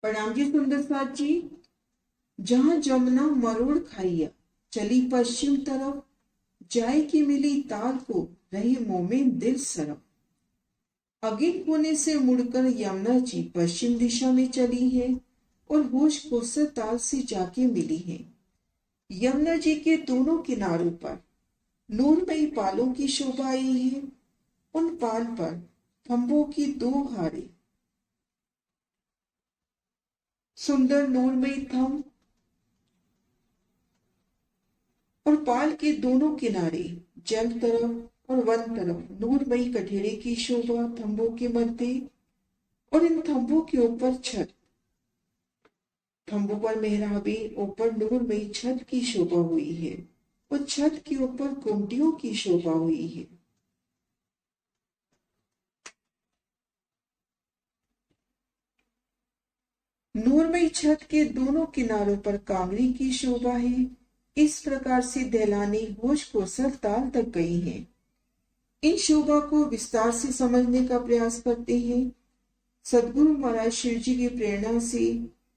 प्रणाम जी सुंदर साथ जी। जहां जमुना मरोड़ खाइया, चली पश्चिम तरफ, जाय की मिली ताल को, रही मोमें दिल सरफ। अगिन कोने से मुड़कर यमुना जी पश्चिम दिशा में चली है और होश कोसर ताल से जाके मिली है। यमुना जी के दोनों किनारों पर नूरमयी पालों की शोभा आई है। उन पाल पर खंभों की दो हारे, सुंदर नूरमयी थंब और पाल के दोनों किनारे, जल तरफ और वन तरफ, नूरमयी कठेरे की शोभा थंबों के मध्य और इन थंबों के ऊपर छत, थंबों पर मेहराबे, ऊपर नूरमयी छत की शोभा हुई है और छत के ऊपर गुमटियों की शोभा हुई है। नूरमयी छत के दोनों किनारों पर कांगड़ी की शोभा है। इस प्रकार से दहलाने होश को सर ताल तक गई है। इन शोभा को विस्तार से समझने का प्रयास करते हैं। सदगुरु महाराज शिव जी की प्रेरणा से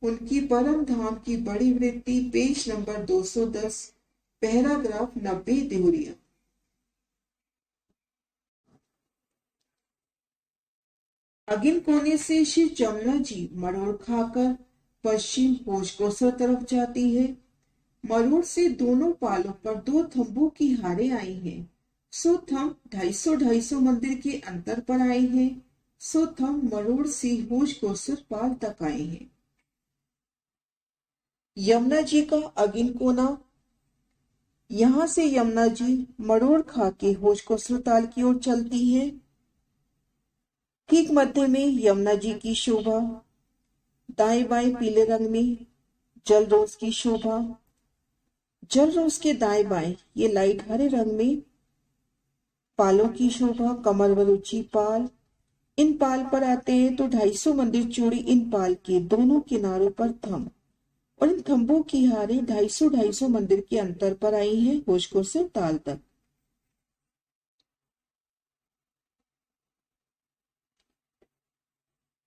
उनकी परम धाम की बड़ी वृत्ति, पेज नंबर 210, पैराग्राफ 90 देहुरिया। अगिन कोने से श्री जमुना जी मरोड़ खाकर पश्चिम होशकोसर तरफ जाती है। मरोड़ से दोनों पालों पर दो थंबों की हारे आई हैं। सो थंब 250 मंदिर के अंतर पर आए हैं। सो थंब मरोड़ से होशकोसर पाल तक आए हैं। यमुना जी का अगिन कोना, यहां से यमुना जी मरोड़ खा के होशकोसर ताल की ओर चलती है। ठीक मध्य में यमुना जी की शोभा, दाएं बाएं पीले रंग में जल रोज की शोभा, जल रोज के दाएं बाएं ये लाइट हरे रंग में पालों की शोभा, कमर व रुचि पाल। इन पाल पर आते हैं तो 250 मंदिर चूड़ी, इन पाल के दोनों किनारों पर थंब और इन थंबों की हारे 250 मंदिर के अंतर पर आई हैं होशकोसर ताल तक।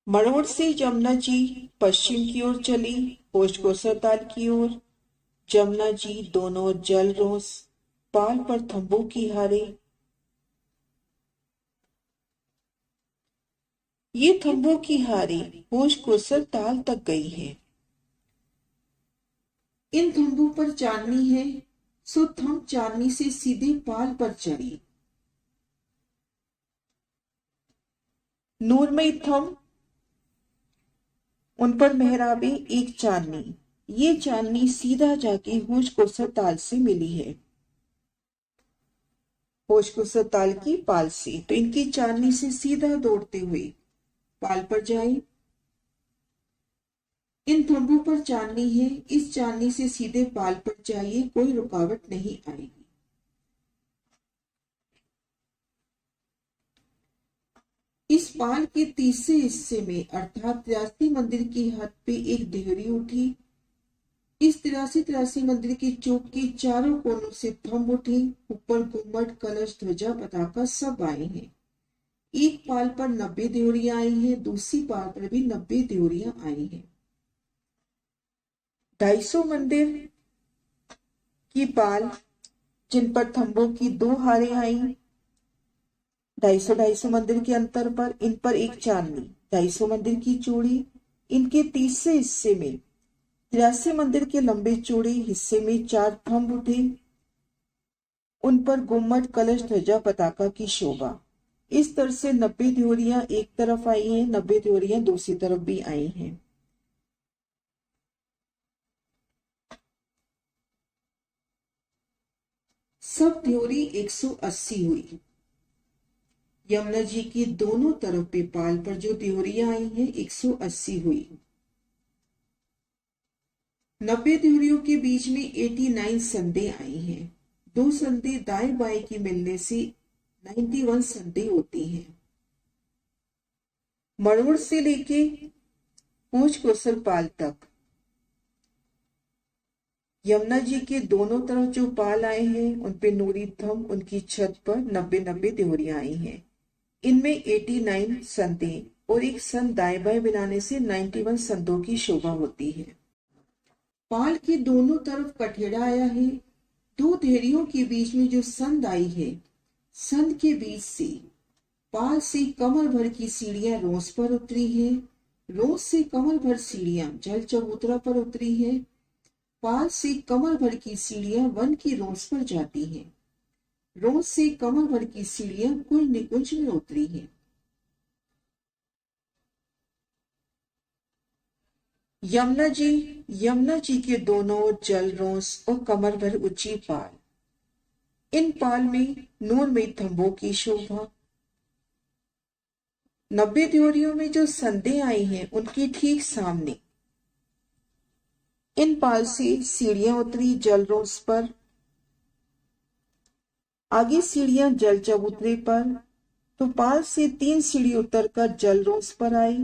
मरोड़ से जमुना जी पश्चिम की ओर चली, होशकोसर ताल की ओर। जमुना जी दोनों जल रोस पाल पर थंबों की हारे, ये थंबों की हारे होशकोसर ताल तक गई है। इन थंबों पर चांदनी है, सो थंब चांदनी से सीधे पाल पर चढ़ी। नूरमयी थंब, उन पर मेहराबे, एक चांदनी। ये चांदनी सीधा जाके होशकोसर ताल से मिली है, होशकोसर ताल की पाल से। तो इनकी चांदनी से सीधा दौड़ते हुए पाल पर जाए। इन थंबों पर चांदनी है, इस चांदनी से सीधे पाल पर जाइए, कोई रुकावट नहीं आएगी। इस पाल के तीसरे हिस्से में अर्थात 83 मंदिर की हद पे एक देहरी उठी। इस 83 मंदिर की चौक के चारों कोनों से थंब उठे। ऊपर गुम्मट, कलश, ध्वजा, पताका सब आए हैं। एक पाल पर 90 देहरियां आई हैं, दूसरी पाल पर भी 90 देहरियां आई हैं। 250 मंदिर की पाल, जिन पर थंबों की दो हारे आई, 250 मंदिर के अंतर पर, इन पर एक चांदनी, 250 मंदिर की चूड़ी। इनके तीसरे हिस्से में 83 मंदिर के लंबे चौड़े हिस्से में 4 थंब उठे। उन पर गुम्मट, कलश, ध्वजा, पताका की शोभा। इस तरह से 90 देहरियां एक तरफ आई हैं, 90 देहरियां दूसरी तरफ भी आई हैं। सब देहरी 180 हुई। यमुना जी की दोनों तरफ पे पाल पर जो देहरियां आई हैं 180 हुई। 90 देहरियों के बीच में 89 संधे आई हैं। दो संधे दाएं बाएं की मिलने से 91 संधे होती हैं। मरोड़ से लेके होशकोसर पाल तक यमुना जी के दोनों तरफ जो पाल आए हैं उन पे नूरी थंब, उनकी छत पर 90 देहरियां आई हैं। इनमें 89 संधे और एक संद दाएं बाएं मिलाने से 91 संतों की शोभा होती है। पाल के दोनों तरफ कठेड़ा आया है। दो देहरियों के बीच में जो संद आई है, संद के बीच से पाल से कमर भर की सीढ़ियां रोस पर उतरी है। रोस से कमर भर सीढ़ियां जल चबूतरा पर उतरी है। पाल से कमर भर की सीढ़ियां वन की रोस पर जाती हैं। रोस से कमर भर की सीढ़ियां कुल निकुंज में उतरी हैं। यमुना जी के दोनों ओर जल रोस और कमर भर ऊंची पाल। इन पाल में नूर में थंबों की शोभा। 90 ड्योरियों में जो संदें आई हैं उनके ठीक सामने इन पाल से सीढ़ियां उतरी जल रोस पर। आगे सीढ़ियां जल चबूतरे पर, तो पाल से 3 सीढ़ी उतरकर जल रोस पर आई।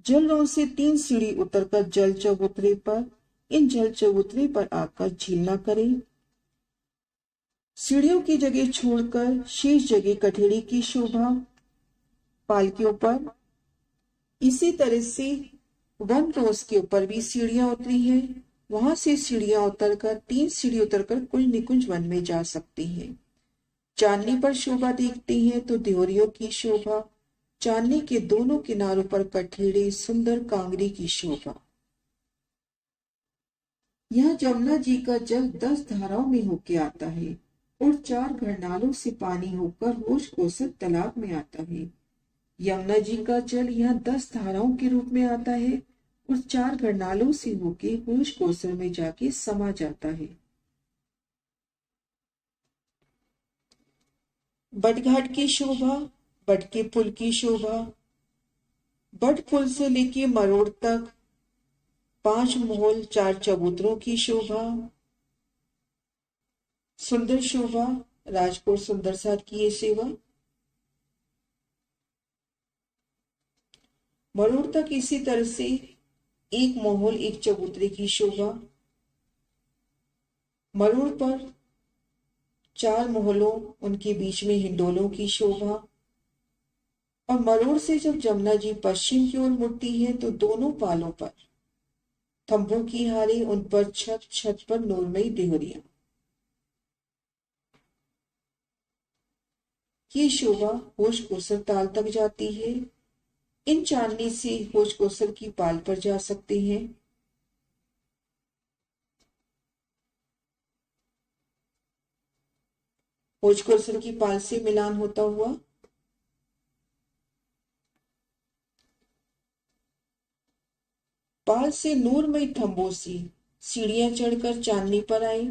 जल रोस से 3 सीढ़ी उतरकर जल चबूतरे पर। इन जल चबूतरे पर आकर झील न करे। सीढ़ियों की जगह छोड़कर शेष जगह कठेड़े की शोभा पाल के ऊपर। इसी तरह से वन रोस के ऊपर भी सीढ़ियां उतरी हैं। वहां से सीढ़ियां उतरकर 3 सीढ़ी उतरकर कुल निकुंज वन में जा सकती हैं। चांदनी पर शोभा देखते हैं तो देहरियों की शोभा। चांदनी के दोनों किनारों पर कठेड़े सुंदर कांगरी की शोभा। यहाँ जमुना जी का जल 10 धाराओं में होके आता है और 4 घरनालों से पानी होकर होश कोसर तालाब में आता है। यमुना जी का जल यहाँ 10 धाराओं के रूप में आता है और 4 घरनालों से होके होश कोसर में जाके समा जाता है। बटघाट की शोभा, बट के पुल की शोभा। बट पुल से लेके मरोड़ तक 5 महल 4 चबूतरों की शोभा। सुंदर शोभा, राजकोट सुंदर साथ की ये सेवा। मरोड़ तक इसी तरह से 1 महल 1 चबूतरे की शोभा। मरोड़ पर 4 महलों उनके बीच में हिंडोलों की शोभा। और मरोड़ से जब जमुना जी पश्चिम की ओर मुड़ती है तो दोनों पालों पर थंभों की हारे, उन पर छत पर नूरमयी देहरियां। ये शोभा होश कोसर ताल तक जाती है। इन चांदनी से होश कोसर की पाल पर जा सकते हैं। होश कोसर की पाल से मिलान होता हुआ पाल से नूरमयी थंबों से सीढ़ियां चढ़कर चांदनी पर आई।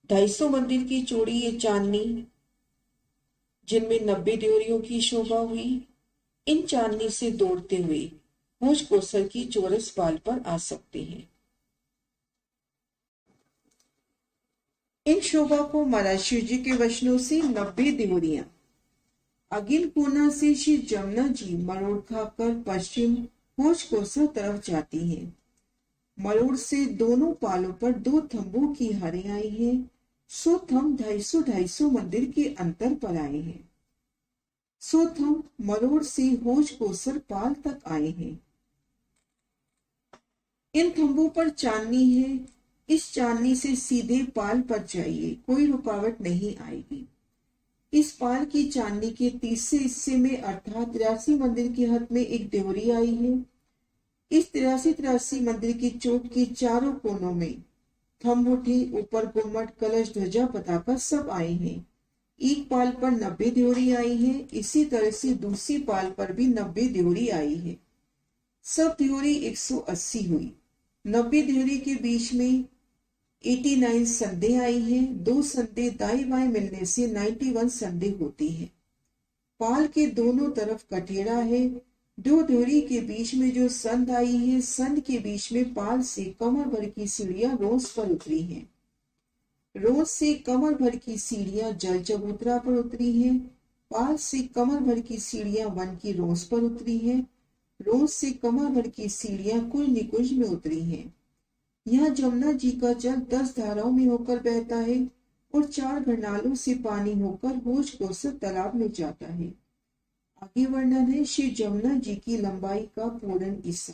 250 मंदिर की चौड़ी ये चांदनी, जिनमें 90 देहरियों की शोभा हुई, इन चांदनी से दौड़ते हुए होश कोसर की चौरस पाल पर आ सकते हैं। इन शोभा को महाराज शिव जी के वचनों से 90 देहरियां अगिन कोना से श्री जमुना जी मरोड़ खाकर पश्चिम होश कोसर तरफ जाती हैं। मरोड़ से दोनों पालों पर 2 थंबों की हारें आई हैं। 100 थंब 250 मंदिर के अंतर पर आए हैं। 100 थंब मरोड़ से होश कोसर पाल तक आए हैं। इन थंबों पर चांदनी है। इस चांदनी से सीधे पाल पर जाइए, कोई रुकावट नहीं आएगी। इस पाल की चांदनी के तीसरे हिस्से में अर्थात 83 मंदिर के हद में एक देहरी आई है। इस 83 मंदिर की चौक के चारों कोनों में थंब उठे, ऊपर गुम्मट, कलश, ध्वजा, पताका सब आए हैं। एक पाल पर 90 देहरी आई है। इसी तरह से दूसरी पाल पर भी 90 देहरी आई है। सब देहरी 180 हुई। 90 देहरी के बीच में 89 संदें आई हैं। 2 संदें दाएं बाएं मिलने से 91 संदें होती हैं। पाल के दोनों तरफ कठेड़ा है। 2 देहरी के बीच में जो संद आई है, संद के बीच में पाल से कमर भर की सीढ़ियां रोस पर उतरी हैं। रोस से कमर भर की सीढ़ियां जल चबूतरा पर उतरी हैं। पाल से कमर भर की सीढ़ियां वन की रोस पर उतरी हैं। रोस से कमर भर की सीढ़ियां कुल निकुंज में उतरी हैं। यहाँ जमुना जी का जल 10 धाराओं में होकर बहता है और 4 घरनालों से पानी होकर होश कोसर तालाब में जाता है। आगे वर्णन है श्री जमुना जी की लंबाई का पूर्ण ईसा।